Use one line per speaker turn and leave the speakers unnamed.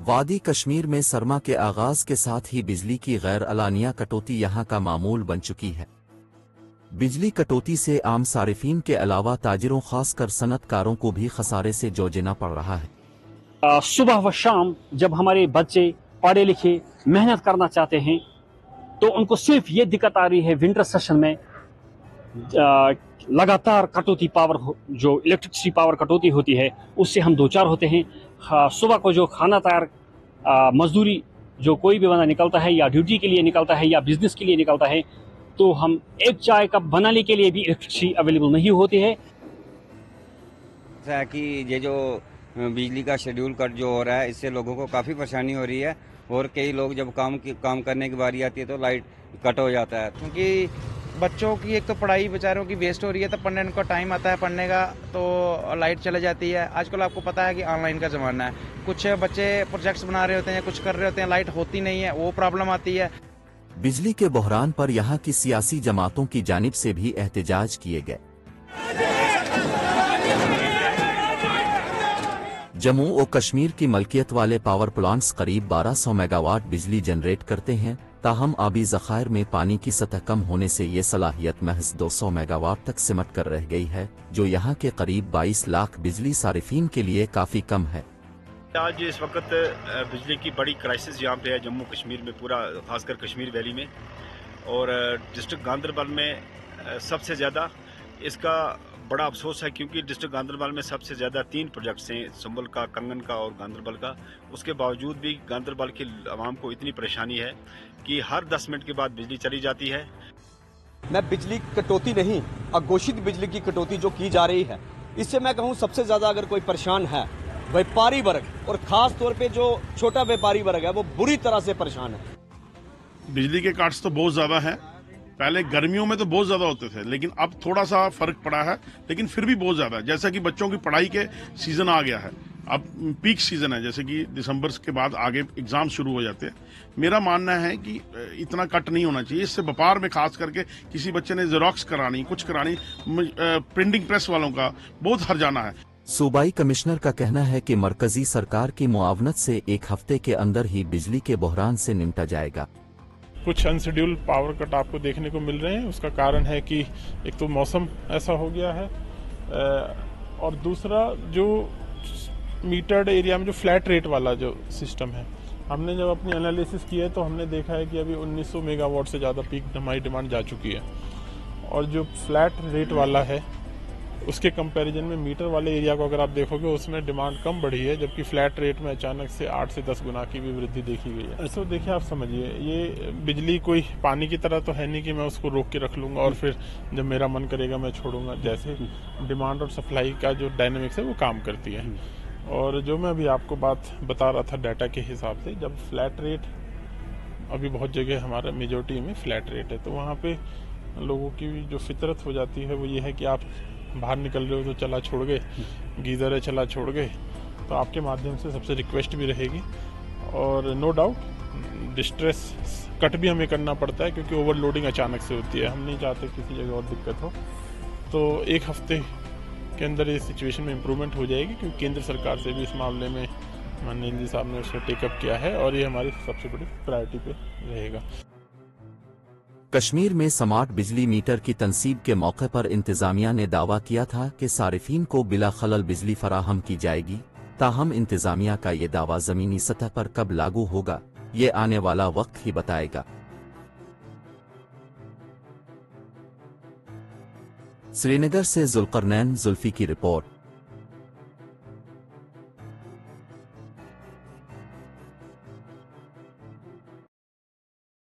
वादी कश्मीर में सरमा के आगाज के साथ ही बिजली की गैर अलानिया कटौती यहां का मामूल बन चुकी है। बिजली कटौती से आम सारिफीन के अलावा ताजिरों खासकर सनतकारों को भी खसारे से जूझना पड़ रहा है।
सुबह व शाम जब हमारे बच्चे पढ़े लिखे मेहनत करना चाहते हैं तो उनको सिर्फ ये दिक्कत आ रही है विंटर सेशन में लगातार कटौती पावर जो इलेक्ट्रिसिटी पावर कटौती होती है उससे हम दो चार होते हैं। सुबह को जो खाना तैयार मजदूरी जो कोई भी बंदा निकलता है या ड्यूटी के लिए निकलता है या बिजनेस के लिए निकलता है तो हम एक चाय कप बनाने के लिए भी इलेक्ट्रिसिटी अवेलेबल नहीं होती है।
ऐसा है कि ये जो बिजली का शेड्यूल कट जो हो रहा है इससे लोगों को काफ़ी परेशानी हो रही है और कई लोग जब काम करने की बारी आती है तो लाइट कट हो जाता है।
क्योंकि बच्चों की एक तो पढ़ाई बेचारों की वेस्ट हो रही है, तो पढ़ने का टाइम आता है पढ़ने का तो लाइट चले जाती है। आजकल आपको पता है कि ऑनलाइन का ज़माना है, कुछ बच्चे प्रोजेक्ट्स बना रहे होते हैं, कुछ कर रहे होते हैं, लाइट होती नहीं है, वो प्रॉब्लम आती है।
बिजली के बहरान पर यहां की सियासी जमातों की जानिब से भी एहतजाज किए गए। जम्मू और कश्मीर की मलकियत वाले पावर प्लांट्स करीब 1200 मेगावाट बिजली जनरेट करते हैं, ताहम आबी ज़खायर में पानी की सतह कम होने से ये सलाहियत महज 200 मेगावाट तक सिमट कर रह गई है, जो यहाँ के करीब 22 लाख बिजली सारिफीन के लिए काफ़ी कम है।
आज इस वक्त बिजली की बड़ी क्राइसिस यहाँ पे है जम्मू कश्मीर में, पूरा खासकर कश्मीर वैली में और डिस्ट्रिक्ट गांदरबल में सबसे ज़्यादा इसका बड़ा अफसोस है क्योंकि डिस्ट्रिक्ट गांदरबल में सबसे ज़्यादा 3 प्रोजेक्ट्स हैं, संबल का, कंगन का और गांदरबल का। उसके बावजूद भी गांदरबल की आवाम को इतनी परेशानी है कि हर 10 मिनट के बाद बिजली चली जाती है।
मैं बिजली कटौती नहीं, अघोषित बिजली की कटौती जो की जा रही है, इससे मैं कहूँ सबसे ज़्यादा अगर कोई परेशान है व्यापारी वर्ग और खास तौर पे जो छोटा व्यापारी वर्ग है वो बुरी तरह से परेशान है।
बिजली के काट्स तो बहुत ज्यादा है, पहले गर्मियों में तो बहुत ज्यादा होते थे लेकिन अब थोड़ा सा फर्क पड़ा है, लेकिन फिर भी बहुत ज्यादा है। जैसा कि बच्चों की पढ़ाई के सीजन आ गया है, अब पीक सीजन है, जैसे कि दिसंबर के बाद आगे एग्जाम शुरू हो जाते हैं। मेरा मानना है कि इतना कट नहीं होना चाहिए। इससे व्यापार में खास करके किसी बच्चे ने जेरोक्स करानी, कुछ करानी, प्रिंटिंग प्रेस वालों का बहुत हर्जाना है।
सूबाई कमिश्नर का कहना है कि मरकजी सरकार की मुआवनत से 1 हफ्ते के अंदर ही बिजली के बहरान से निपटा जाएगा।
कुछ अनशेड्यूल पावर कट आपको देखने को मिल रहे हैं। उसका कारण है कि एक तो मौसम ऐसा हो गया है और दूसरा जो मीटर्ड एरिया में जो फ्लैट रेट वाला जो सिस्टम है, हमने जब अपनी एनालिसिस की है तो हमने देखा है कि अभी 1900 मेगावाट से ज़्यादा पीक हमारी डिमांड जा चुकी है और जो फ्लैट रेट वाला है उसके कंपैरिजन में मीटर वाले एरिया को अगर आप देखोगे उसमें डिमांड कम बढ़ी है, जबकि फ्लैट रेट में अचानक से 8 से 10 गुना की भी वृद्धि देखी गई है। ऐसे देखिए, आप समझिए, ये बिजली कोई पानी की तरह तो है नहीं कि मैं उसको रोक के रख लूंगा और फिर जब मेरा मन करेगा मैं छोड़ूंगा। जैसे डिमांड और सप्लाई का जो डायनेमिक्स है वो काम करती है। और जो मैं अभी आपको बात बता रहा था डाटा के हिसाब से, जब फ्लैट रेट अभी बहुत जगह हमारा मेजोरिटी में फ्लैट रेट है तो वहाँ पे लोगों की जो फितरत हो जाती है वो ये है कि आप बाहर निकल रहे हो तो चला छोड़ गए, गीजर है चला छोड़ गए। तो आपके माध्यम से सबसे रिक्वेस्ट भी रहेगी और नो डाउट डिस्ट्रेस कट भी हमें करना पड़ता है क्योंकि ओवरलोडिंग अचानक से होती है। हम नहीं चाहते किसी जगह और दिक्कत हो। तो 1 हफ्ते के अंदर इस सिचुएशन में इम्प्रूवमेंट हो जाएगी क्योंकि केंद्र सरकार से भी इस मामले में माननीय जी साहब ने उसको टेकअप किया है और ये हमारी सबसे बड़ी प्रायोरिटी पे रहेगा।
कश्मीर में स्मार्ट बिजली मीटर की तनसीब के मौके पर इंतजामिया ने दावा किया था कि सारिफीन को बिला खलल बिजली फराहम की जाएगी, ताहम इंतजामिया का ये दावा ज़मीनी सतह पर कब लागू होगा ये आने वाला वक्त ही बताएगा। श्रीनगर से जुल्करनैन जुल्फी की रिपोर्ट।